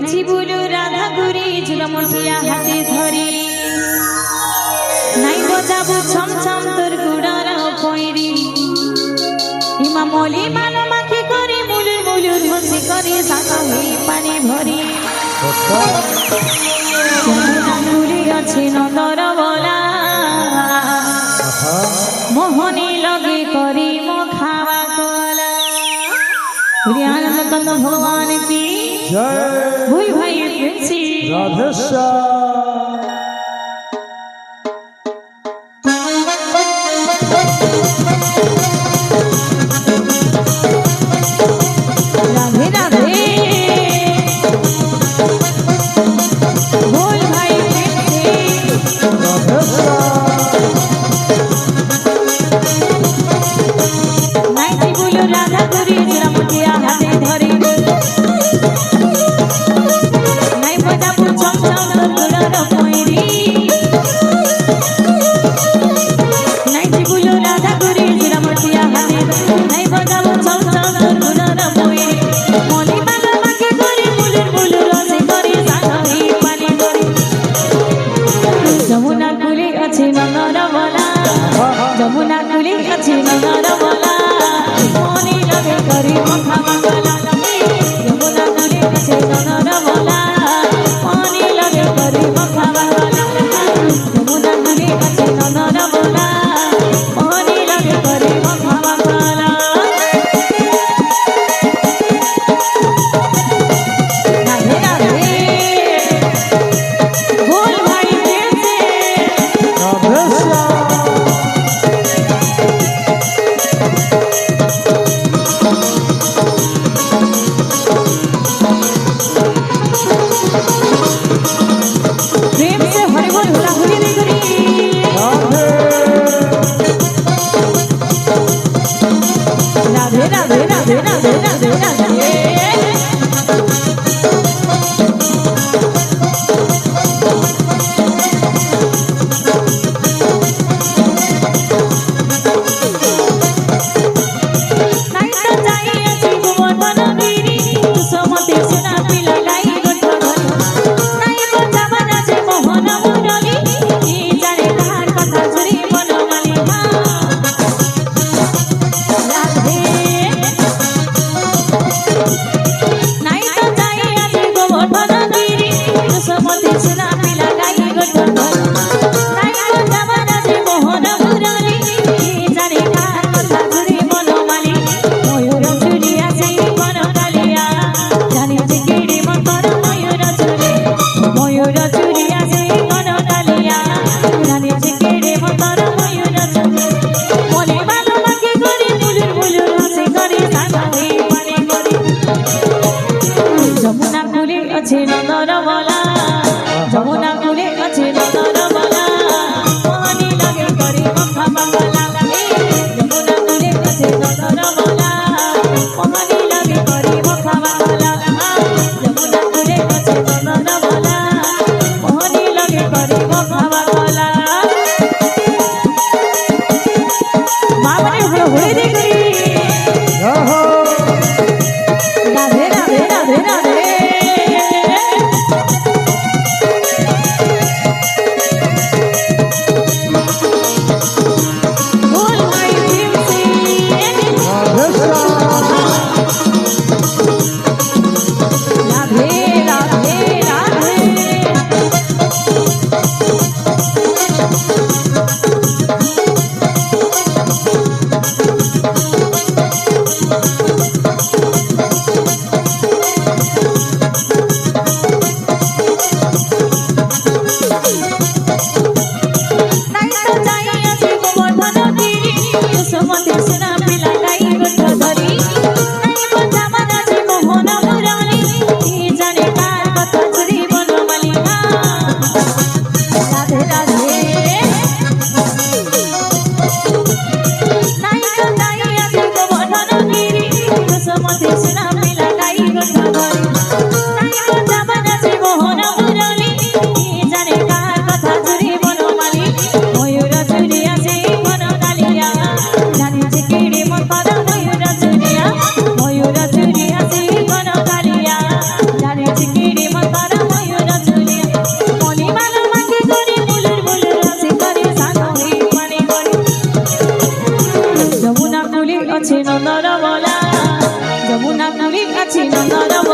নাইছি blue Radha গুরি ঝুলমটিয়া হাতে ধরি নাই বজাবু ছম ছম তোর গুড়ার পয়রি হিমা মলি মাল মাখি করে মুলুর মুলুর হসি করে সাকা হই পানি ভরি গুলি আছে নন্দর বলা মোহনী লগে করি মো খাওয়া কলা आनंद कंद भगवान की जय भूल भाई प्रिंसी राधे राधे राधे भूल भाई प्रिंसी नाइटी बोलो राधा गुरी जरा हाथे धरी নাই বজাবু ছম ছম তোর পয়রি নাইটি বুলু রাধা গুরি ঝুলমটিয়া হাতে নাই বজাবু ছম ছম তোর পয়রি মলি মালা মাকে করে মুলুর মুলুর রসে করে সাগরি পানি করে যমুনা কুলে আছে নন্দর বলা যমুনা কুলে আছে নন্দর বলা মনি লগে করি মখা মাগলা যমুনা কুলে আছে নন্দর বলা মনি লগে করি মখা মাগলা যমুনা কুলে আছে নন্দর বলা মনি লগে করি মখা মাগলা রাধে রাধে ভুল ভাই প্রেমে प्रेम से हरि बोल हुला हुली नहीं करी राधे राधे राधे राधे राधे राधे যমুনা কুলে আছে নন্দর বলা যমুনা কুলে আছে নন্দর বলা মনি লগে করি মখা মাগলা যমুনা কুলে আছে নন্দর বলা মনি লগে করি মখা মাগলা যমুনা কুলে আছে নন্দর বলা মনি লগে করি মখা মাগলা মামনি হলো হয়ে দে করি রাধে রাধে রাধে রাধে রে মাতারা ময়ূর চলে মনি মালা মাকে করে বুলুর বুলুর রাশি করে সানো হয়ে মানে করে যমুনা কুলে আছে নন্দর বলা যমুনা কুলে আছে নন্দর